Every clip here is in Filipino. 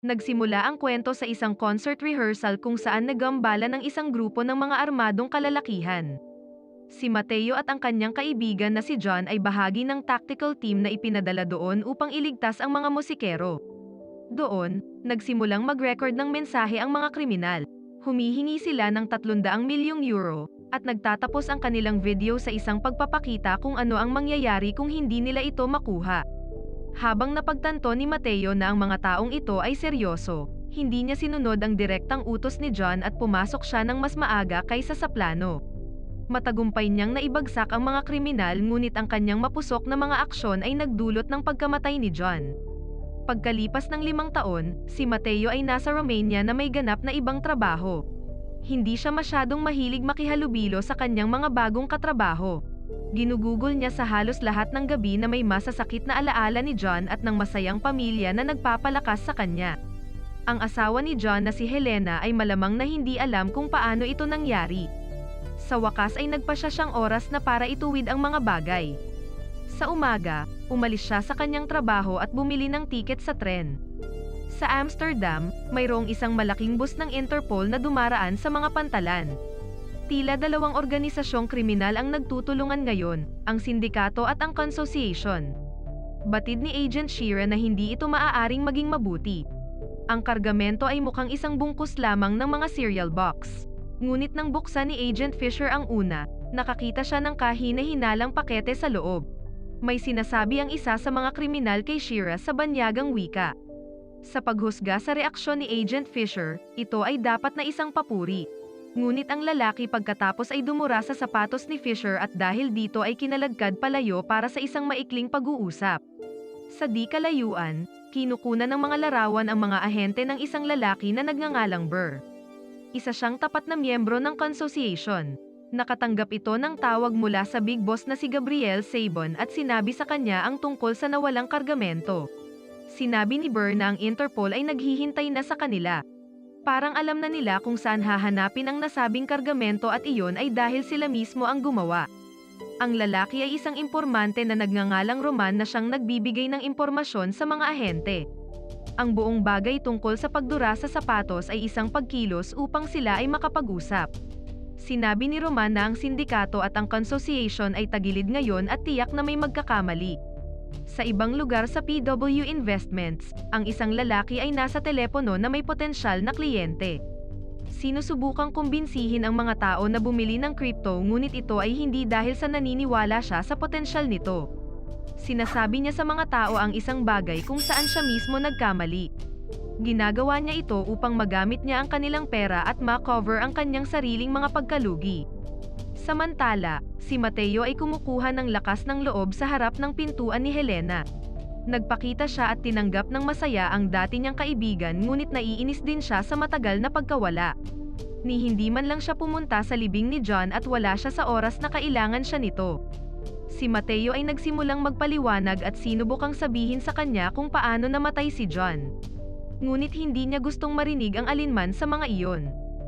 Nagsimula ang kwento sa isang concert rehearsal kung saan nagambala ng isang grupo ng mga armadong kalalakihan. Si Mateo at ang kanyang kaibigan na si John ay bahagi ng tactical team na ipinadala doon upang iligtas ang mga musikero. Doon, nagsimulang mag-record ng mensahe ang mga kriminal. Humihingi sila ng 300 milyong euro, at nagtatapos ang kanilang video sa isang pagpapakita kung ano ang mangyayari kung hindi nila ito makuha. Habang napagtanto ni Mateo na ang mga taong ito ay seryoso, hindi niya sinunod ang direktang utos ni John at pumasok siya ng mas maaga kaysa sa plano. Matagumpay niyang naibagsak ang mga kriminal ngunit ang kanyang mapusok na mga aksyon ay nagdulot ng pagkamatay ni John. Pagkalipas ng 5 taon, si Mateo ay nasa Romania na may ganap na ibang trabaho. Hindi siya masyadong mahilig makihalubilo sa kanyang mga bagong katrabaho. Ginugugol niya sa halos lahat ng gabi na may masasakit na alaala ni John at ng masayang pamilya na nagpapalakas sa kanya. Ang asawa ni John na si Helena ay malamang na hindi alam kung paano ito nangyari. Sa wakas ay nagpasya siyang oras na para ituwid ang mga bagay. Sa umaga, umalis siya sa kanyang trabaho at bumili ng tiket sa tren. Sa Amsterdam, mayroong isang malaking bus ng Interpol na dumaraan sa mga pantalan. Tila 2 organisasyong kriminal ang nagtutulungan ngayon, ang sindikato at ang consociation. Batid ni Agent Shearer na hindi ito maaaring maging mabuti. Ang kargamento ay mukhang isang bungkus lamang ng mga cereal box. Ngunit nang buksan ni Agent Fisher ang una, nakakita siya ng kahina-hinalang pakete sa loob. May sinasabi ang isa sa mga kriminal kay Shearer sa banyagang wika. Sa paghusga sa reaksyon ni Agent Fisher, ito ay dapat na isang papuri. Ngunit ang lalaki pagkatapos ay dumura sa sapatos ni Fisher at dahil dito ay kinalagkad palayo para sa isang maikling pag-uusap. Sa di kalayuan, kinukunan ng mga larawan ang mga ahente ng isang lalaki na nagngangalang Burr. Isa siyang tapat na miyembro ng consociation. Nakatanggap ito ng tawag mula sa big boss na si Gabriel Sabon at sinabi sa kanya ang tungkol sa nawalang kargamento. Sinabi ni Burr na ang Interpol ay naghihintay na sa kanila. Parang alam na nila kung saan hahanapin ang nasabing kargamento at iyon ay dahil sila mismo ang gumawa. Ang lalaki ay isang impormante na nagngangalang Roman na siyang nagbibigay ng impormasyon sa mga ahente. Ang buong bagay tungkol sa pagdura sa sapatos ay isang pagkilos upang sila ay makapag-usap. Sinabi ni Roman na ang sindikato at ang consociation ay tagilid ngayon at tiyak na may magkakamali. Sa ibang lugar sa PW Investments, ang isang lalaki ay nasa telepono na may potensyal na kliyente. Sinusubukang kumbinsihin ang mga tao na bumili ng crypto ngunit ito ay hindi dahil sa naniniwala siya sa potensyal nito. Sinasabi niya sa mga tao ang isang bagay kung saan siya mismo nagkamali. Ginagawa niya ito upang magamit niya ang kanilang pera at ma-cover ang kanyang sariling mga pagkalugi. Samantala, si Mateo ay kumukuha ng lakas ng loob sa harap ng pintuan ni Helena. Nagpakita siya at tinanggap ng masaya ang dati niyang kaibigan ngunit naiinis din siya sa matagal na pagkawala. Ni hindi man lang siya pumunta sa libing ni John at wala siya sa oras na kailangan siya nito. Si Mateo ay nagsimulang magpaliwanag at sinubukang sabihin sa kanya kung paano namatay si John. Ngunit hindi niya gustong marinig ang alinman sa mga iyon.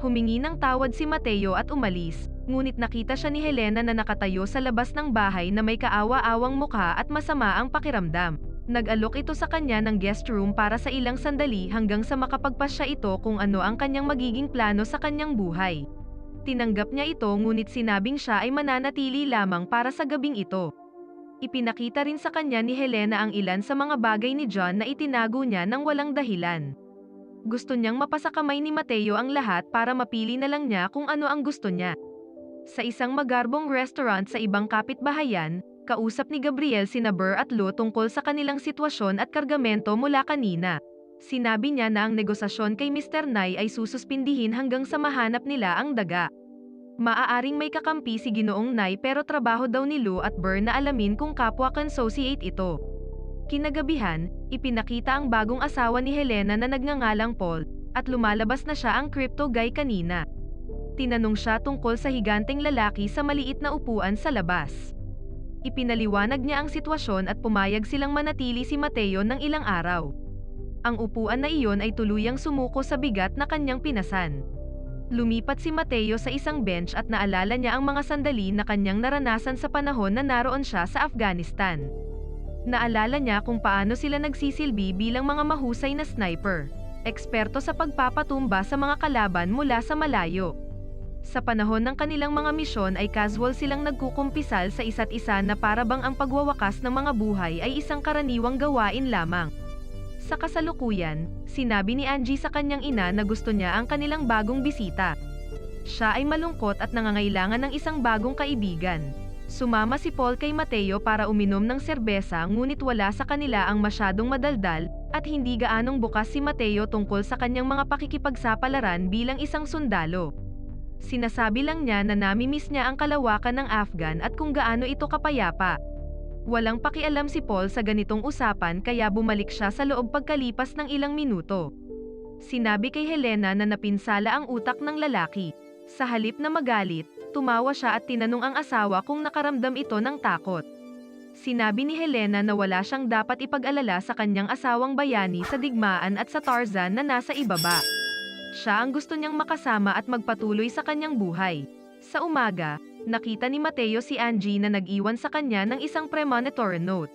Humingi ng tawad si Mateo at umalis, ngunit nakita siya ni Helena na nakatayo sa labas ng bahay na may kaawa-awang mukha at masama ang pakiramdam. Nag-alok ito sa kanya ng guest room para sa ilang sandali hanggang sa makapagpasya ito kung ano ang kanyang magiging plano sa kanyang buhay. Tinanggap niya ito ngunit sinabing siya ay mananatili lamang para sa gabing ito. Ipinakita rin sa kanya ni Helena ang ilan sa mga bagay ni John na itinago niya nang walang dahilan. Gusto niyang mapasakamay ni Mateo ang lahat para mapili na lang niya kung ano ang gusto niya. Sa isang magarbong restaurant sa ibang kapitbahayan, kausap ni Gabriel sina Burr at Lou tungkol sa kanilang sitwasyon at kargamento mula kanina. Sinabi niya na ang negosasyon kay Mr. Nye ay sususpindihin hanggang sa mahanap nila ang daga. Maaaring may kakampi si Ginoong Nye pero trabaho daw ni Lou at Burr na alamin kung kapwa consociate ito. Kinagabihan, ipinakita ang bagong asawa ni Helena na nagngangalang Paul, at lumalabas na siya ang crypto guy kanina. Tinanong siya tungkol sa higanteng lalaki sa maliit na upuan sa labas. Ipinaliwanag niya ang sitwasyon at pumayag silang manatili si Mateo ng ilang araw. Ang upuan na iyon ay tuluyang sumuko sa bigat na kanyang pinasan. Lumipat si Mateo sa isang bench at naalala niya ang mga sandali na kanyang naranasan sa panahon na naroon siya sa Afghanistan. Naalala niya kung paano sila nagsisilbi bilang mga mahusay na sniper. eksperto sa pagpapatumba sa mga kalaban mula sa malayo. Sa panahon ng kanilang mga misyon ay casual silang nagkukumpisal sa isa't isa na parabang ang pagwawakas ng mga buhay ay isang karaniwang gawain lamang. Sa kasalukuyan, sinabi ni Angie sa kanyang ina na gusto niya ang kanilang bagong bisita. Siya ay malungkot at nangangailangan ng isang bagong kaibigan. Sumama si Paul kay Mateo para uminom ng serbesa ngunit wala sa kanila ang masyadong madaldal, at hindi gaanong bukas si Mateo tungkol sa kanyang mga pakikipagsapalaran bilang isang sundalo. Sinasabi lang niya na nami-miss niya ang kalawakan ng Afghan at kung gaano ito kapayapa. Walang pakialam si Paul sa ganitong usapan kaya bumalik siya sa loob pagkalipas ng ilang minuto. Sinabi kay Helena na napinsala ang utak ng lalaki. Sa halip na magalit, tumawa siya at tinanong ang asawa kung nakaramdam ito ng takot. Sinabi ni Helena na wala siyang dapat ipag-alala sa kanyang asawang bayani sa digmaan at sa Tarzan na nasa ibaba. Siya ang gusto niyang makasama at magpatuloy sa kanyang buhay. Sa umaga, nakita ni Mateo si Angie na nag-iwan sa kanya ng isang premonitory note.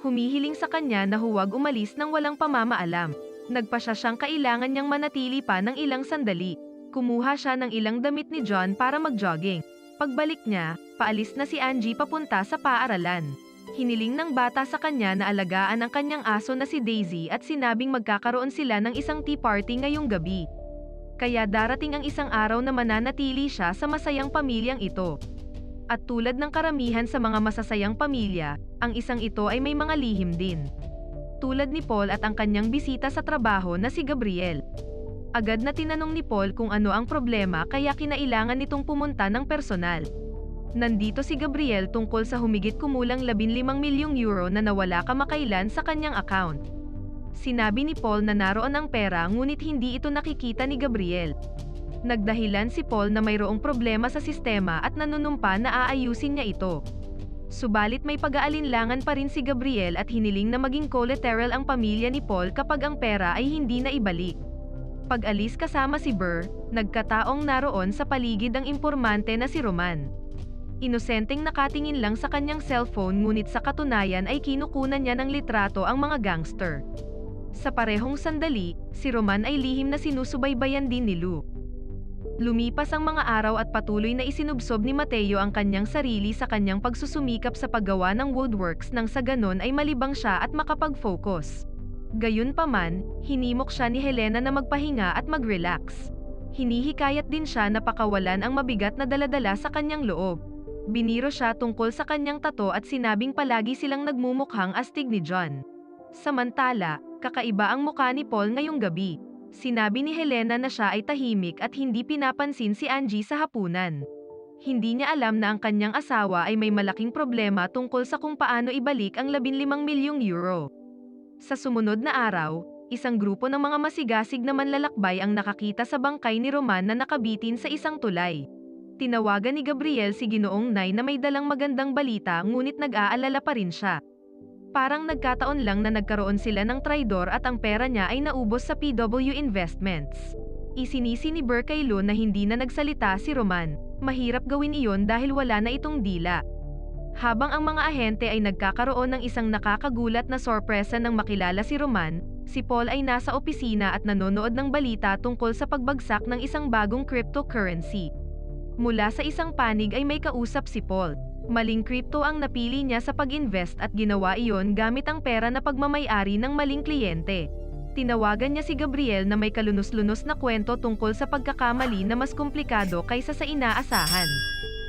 Humihiling sa kanya na huwag umalis nang walang pamamaalam. Nagpasya siyang kailangan niyang manatili pa ng ilang sandali. Kumuha siya ng ilang damit ni John para mag-jogging. Pagbalik niya, paalis na si Angie papunta sa paaralan. Hiniling ng bata sa kanya na alagaan ang kanyang aso na si Daisy at sinabing magkakaroon sila ng isang tea party ngayong gabi. Kaya darating ang isang araw na mananatili siya sa masayang pamilyang ito. At tulad ng karamihan sa mga masasayang pamilya, ang isang ito ay may mga lihim din. Tulad ni Paul at ang kanyang bisita sa trabaho na si Gabriel. Agad na tinanong ni Paul kung ano ang problema kaya kinailangan nitong pumunta ng personal. Nandito si Gabriel tungkol sa humigit kumulang 15 milyong euro na nawala kamakailan sa kanyang account. Sinabi ni Paul na naroon ang pera ngunit hindi ito nakikita ni Gabriel. Nagdahilan si Paul na mayroong problema sa sistema at nanunumpa na aayusin niya ito. Subalit may pag-aalinlangan pa rin si Gabriel at hiniling na maging collateral ang pamilya ni Paul kapag ang pera ay hindi na ibalik. Pag-alis kasama si Burr, nagkataong naroon sa paligid ang impormante na si Roman. Inosenteng nakatingin lang sa kanyang cellphone ngunit sa katunayan ay kinukunan niya ng litrato ang mga gangster. Sa parehong sandali, si Roman ay lihim na sinusubaybayan din ni Lou. Lumipas ang mga araw at patuloy na isinubsob ni Mateo ang kanyang sarili sa kanyang pagsusumikap sa paggawa ng woodworks nang sa ganon ay malibang siya at makapag-focus. Gayunpaman, hinimok siya ni Helena na magpahinga at mag-relax. Hinihikayat din siya na pakawalan ang mabigat na daladala sa kanyang loob. Biniro siya tungkol sa kanyang tato at sinabing palagi silang nagmumukhang astig ni John. Samantala, kakaiba ang mukha ni Paul ngayong gabi. Sinabi ni Helena na siya ay tahimik at hindi pinapansin si Angie sa hapunan. Hindi niya alam na ang kanyang asawa ay may malaking problema tungkol sa kung paano ibalik ang 15 milyong euro. Sa sumunod na araw, isang grupo ng mga masigasig na manlalakbay ang nakakita sa bangkay ni Roman na nakabitin sa isang tulay. Tinawagan ni Gabriel si Ginoong Nay na may dalang magandang balita ngunit nag-aalala pa rin siya. Parang nagkataon lang na nagkaroon sila ng traidor at ang pera niya ay naubos sa PW Investments. Isinisi ni Burr kay Lou na hindi na nagsalita si Roman. Mahirap gawin iyon dahil wala na itong dila. Habang ang mga ahente ay nagkakaroon ng isang nakakagulat na sorpresa nang makilala si Roman, si Paul ay nasa opisina at nanonood ng balita tungkol sa pagbagsak ng isang bagong cryptocurrency. Mula sa isang panig ay may kausap si Paul. Maling crypto ang napili niya sa pag-invest at ginawa iyon gamit ang pera na pagmamay-ari ng maling kliyente. Tinawagan niya si Gabriel na may kalunos-lunos na kwento tungkol sa pagkakamali na mas komplikado kaysa sa inaasahan.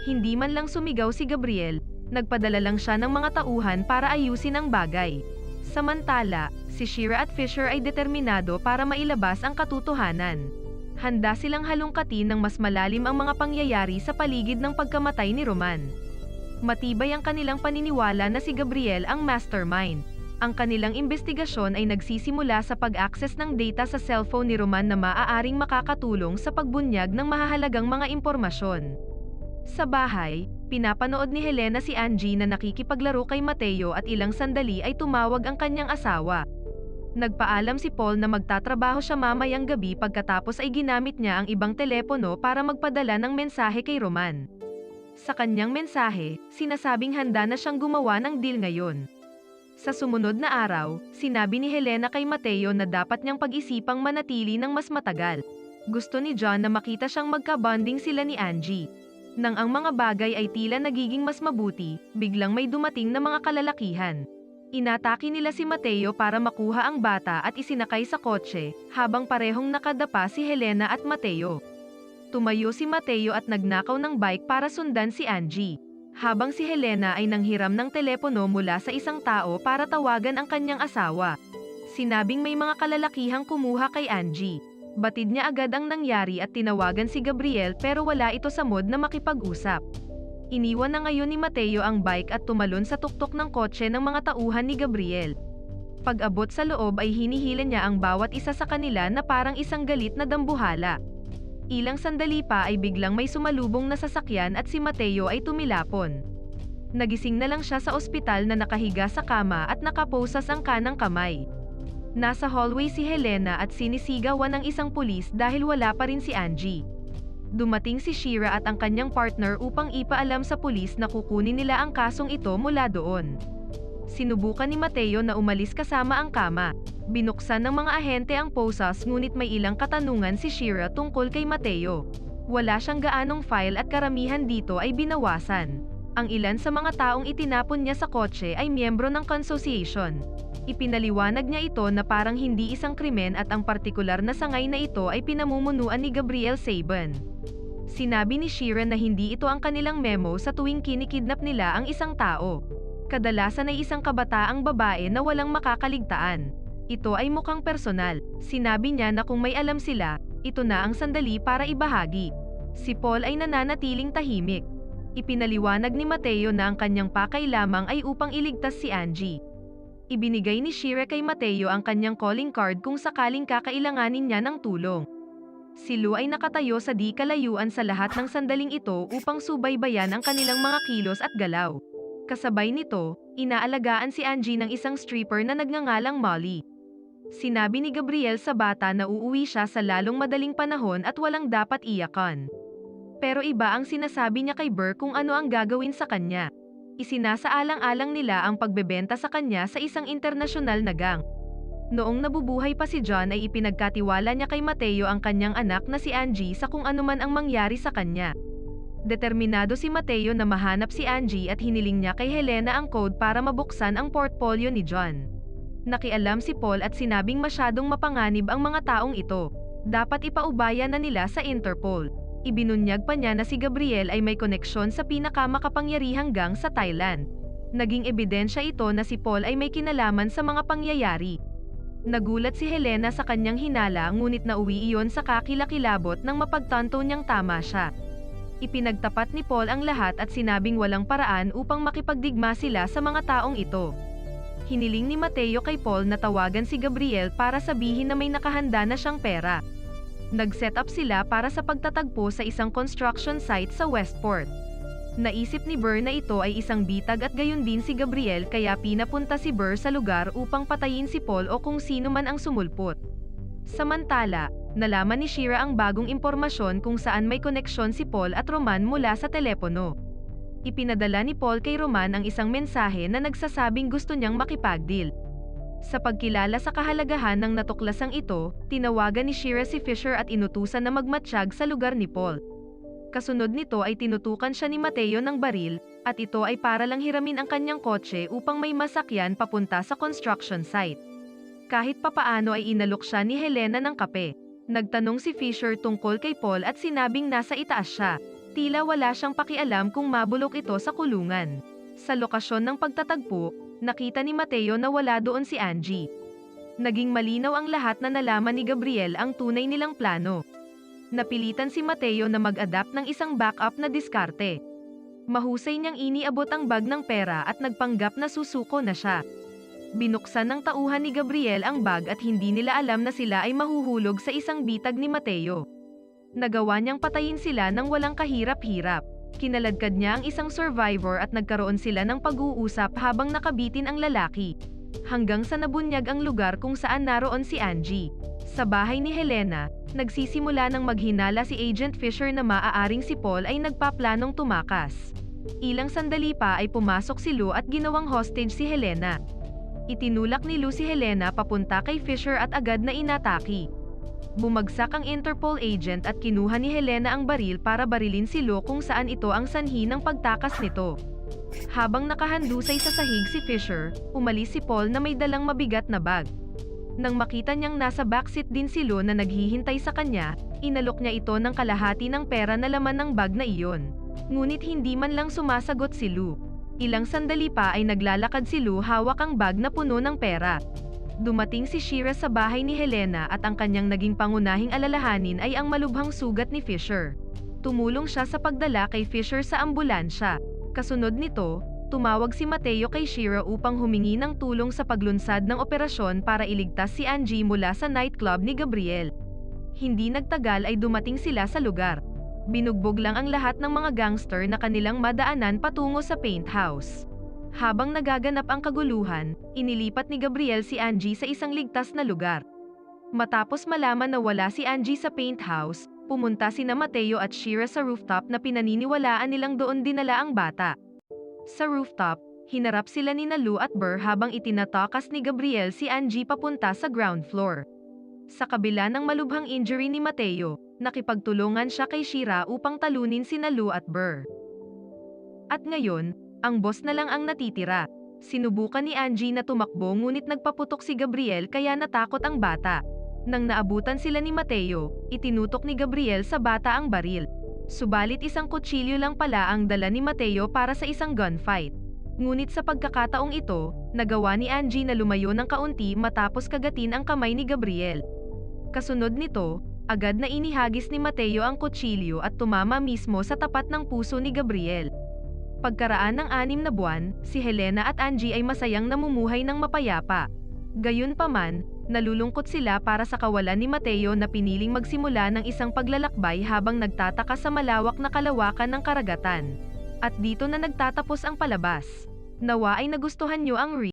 Hindi man lang sumigaw si Gabriel, nagpadala lang siya ng mga tauhan para ayusin ang bagay. Samantala, si Shira at Fisher ay determinado para mailabas ang katotohanan. Handa silang halungkatin ng mas malalim ang mga pangyayari sa paligid ng pagkamatay ni Roman. Matibay ang kanilang paniniwala na si Gabriel ang mastermind. Ang kanilang investigasyon ay nagsisimula sa pag-access ng data sa cellphone ni Roman na maaaring makakatulong sa pagbunyag ng mahahalagang mga impormasyon. Sa bahay, pinapanood ni Helena si Angie na nakikipaglaro kay Mateo at ilang sandali ay tumawag ang kanyang asawa. Nagpaalam si Paul na magtatrabaho siya mamayang gabi pagkatapos ay ginamit niya ang ibang telepono para magpadala ng mensahe kay Roman. Sa kanyang mensahe, sinasabing handa na siyang gumawa ng deal ngayon. Sa sumunod na araw, sinabi ni Helena kay Mateo na dapat niyang pag-isipang manatili ng mas matagal. Gusto ni John na makita siyang magka-bonding sila ni Angie. Nang ang mga bagay ay tila nagiging mas mabuti, biglang may dumating na mga kalalakihan. Inatake nila si Mateo para makuha ang bata at isinakay sa kotse, habang parehong nakadapa si Helena at Mateo. Tumayo si Mateo at nagnakaw ng bike para sundan si Angie. Habang si Helena ay nanghiram ng telepono mula sa isang tao para tawagan ang kanyang asawa. Sinabing may mga kalalakihang kumuha kay Angie. Batid niya agad ang nangyari at tinawagan si Gabriel pero wala ito sa mood na makipag-usap. Iniwan na ngayon ni Mateo ang bike at tumalon sa tuktok ng kotse ng mga tauhan ni Gabriel. Pag-abot sa loob ay hinihila niya ang bawat isa sa kanila na parang isang galit na dambuhala. Ilang sandali pa ay biglang may sumalubong na sasakyan at si Mateo ay tumilapon. Nagising na lang siya sa ospital na nakahiga sa kama at nakaposas ang kanang kamay. Nasa hallway si Helena at sinisigawan ng isang pulis dahil wala pa rin si Angie. Dumating si Shira at ang kanyang partner upang ipaalam sa pulis na kukunin nila ang kasong ito mula doon. Sinubukan ni Mateo na umalis kasama ang kama. Binuksan ng mga ahente ang posas ngunit may ilang katanungan si Shira tungkol kay Mateo. Wala siyang gaanong file at karamihan dito ay binawasan. Ang ilan sa mga taong itinapon niya sa kotse ay miyembro ng consociation. Ipinaliwanag niya ito na parang hindi isang krimen at ang partikular na sangay na ito ay pinamumunuan ni Gabriel Saban. Sinabi ni Shira na hindi ito ang kanilang memo sa tuwing kinikidnap nila ang isang tao. Kadalasan ay isang kabataang babae na walang makakaligtaan. Ito ay mukhang personal. Sinabi niya na kung may alam sila, ito na ang sandali para ibahagi. Si Paul ay nananatiling tahimik. Ipinaliwanag ni Mateo na ang kanyang pakay lamang ay upang iligtas si Angie. Ibinigay ni Shira kay Mateo ang kanyang calling card kung sakaling kakailanganin niya ng tulong. Si Lou ay nakatayo sa di kalayuan sa lahat ng sandaling ito upang subaybayan ang kanilang mga kilos at galaw. Kasabay nito, inaalagaan si Angie ng isang stripper na nagngangalang Molly. Sinabi ni Gabriel sa bata na uuwi siya sa lalong madaling panahon at walang dapat iyakan. Pero iba ang sinasabi niya kay Burr kung ano ang gagawin sa kanya. Isinasaalang-alang nila ang pagbebenta sa kanya sa isang internasyonal na gang. Noong nabubuhay pa si John ay ipinagkatiwala niya kay Mateo ang kanyang anak na si Angie sa kung anuman ang mangyari sa kanya. Determinado si Mateo na mahanap si Angie at hiniling niya kay Helena ang code para mabuksan ang portfolio ni John. Nakialam si Paul at sinabing masyadong mapanganib ang mga taong ito. Dapat ipaubaya na nila sa Interpol. Ibinunyag pa niya na si Gabriel ay may koneksyon sa pinakamakapangyarihang gang sa Thailand. Naging ebidensya ito na si Paul ay may kinalaman sa mga pangyayari. Nagulat si Helena sa kanyang hinala ngunit nauwi iyon sa kakilakilabot nang mapagtanto niyang tama siya. Ipinagtapat ni Paul ang lahat at sinabing walang paraan upang makipagdigma sila sa mga taong ito. Hiniling ni Mateo kay Paul na tawagan si Gabriel para sabihin na may nakahanda na siyang pera. Nag-set up sila para sa pagtatagpo sa isang construction site sa Westport. Naisip ni Burr na ito ay isang bitag at gayon din si Gabriel kaya pinapunta si Burr sa lugar upang patayin si Paul o kung sino man ang sumulpot. Samantala, nalaman ni Shira ang bagong impormasyon kung saan may koneksyon si Paul at Roman mula sa telepono. Ipinadala ni Paul kay Roman ang isang mensahe na nagsasabing gusto niyang makipagdeal. Sa pagkilala sa kahalagahan ng natuklasang ito, tinawagan ni Shira si Fisher at inutusan na magmatsyag sa lugar ni Paul. Kasunod nito ay tinutukan siya ni Mateo ng baril, at ito ay para lang hiramin ang kanyang kotse upang may masakyan papunta sa construction site. Kahit papaano ay inalok siya ni Helena ng kape. Nagtanong si Fisher tungkol kay Paul at sinabing nasa itaas siya. Tila wala siyang pakialam kung mabulok ito sa kulungan. Sa lokasyon ng pagtatagpo, nakita ni Mateo na wala doon si Angie. Naging malinaw ang lahat na nalaman ni Gabriel ang tunay nilang plano. Napilitan si Mateo na mag-adapt ng isang backup na diskarte. Mahusay niyang iniabot ang bag ng pera at nagpanggap na susuko na siya. Binuksan ng tauhan ni Gabriel ang bag at hindi nila alam na sila ay mahuhulog sa isang bitag ni Mateo. Nagawa niyang patayin sila ng walang kahirap-hirap. Kinaladkad niya ang isang survivor at nagkaroon sila ng pag-uusap habang nakabitin ang lalaki. Hanggang sa nabunyag ang lugar kung saan naroon si Angie. Sa bahay ni Helena, nagsisimula ng maghinala si Agent Fisher na maaaring si Paul ay nagpaplanong tumakas. Ilang sandali pa ay pumasok si Lou at ginawang hostage si Helena. Itinulak ni Lou si Helena papunta kay Fisher at agad na inatake. Bumagsak ang Interpol agent at kinuha ni Helena ang baril para barilin si Lou kung saan ito ang sanhi ng pagtakas nito. Habang nakahandusay sa sahig si Fisher, umalis si Paul na may dalang mabigat na bag. Nang makita niyang nasa backseat din si Lou na naghihintay sa kanya, inalok niya ito ng kalahati ng pera na laman ng bag na iyon. Ngunit hindi man lang sumasagot si Lou. Ilang sandali pa ay naglalakad si Lou hawak ang bag na puno ng pera. Dumating si Shira sa bahay ni Helena at ang kanyang naging pangunahing alalahanin ay ang malubhang sugat ni Fisher. Tumulong siya sa pagdala kay Fisher sa ambulansya. Kasunod nito, tumawag si Mateo kay Shira upang humingi ng tulong sa paglunsad ng operasyon para iligtas si Angie mula sa nightclub ni Gabriel. Hindi nagtagal ay dumating sila sa lugar. Binugbog lang ang lahat ng mga gangster na kanilang madaanan patungo sa paint house. Habang nagaganap ang kaguluhan, inilipat ni Gabriel si Angie sa isang ligtas na lugar. Matapos malaman na wala si Angie sa paint house, pumunta sina Mateo at Shira sa rooftop na pinaniniwalaan nilang doon dinala ang bata. Sa rooftop, hinarap sila ni Lou at Burr habang itinatakas ni Gabriel si Angie papunta sa ground floor. Sa kabila ng malubhang injury ni Mateo, nakipagtulungan siya kay Shira upang talunin sina Lou at Burr. At ngayon, ang boss na lang ang natitira. Sinubukan ni Angie na tumakbo ngunit nagpaputok si Gabriel kaya natakot ang bata. Nang naabutan sila ni Mateo, itinutok ni Gabriel sa bata ang baril. Subalit isang kutsilyo lang pala ang dala ni Mateo para sa isang gunfight. Ngunit sa pagkakataong ito, nagawa ni Angie na lumayo ng kaunti matapos kagatin ang kamay ni Gabriel. Kasunod nito, agad na inihagis ni Mateo ang kutsilyo at tumama mismo sa tapat ng puso ni Gabriel. Pagkaraan ng 6 na buwan, si Helena at Angie ay masayang namumuhay ng mapayapa. Gayunpaman, nalulungkot sila para sa kawalan ni Mateo na piniling magsimula ng isang paglalakbay habang nagtataka sa malawak na kalawakan ng karagatan. At dito na nagtatapos ang palabas. Nawa ay nagustuhan nyo ang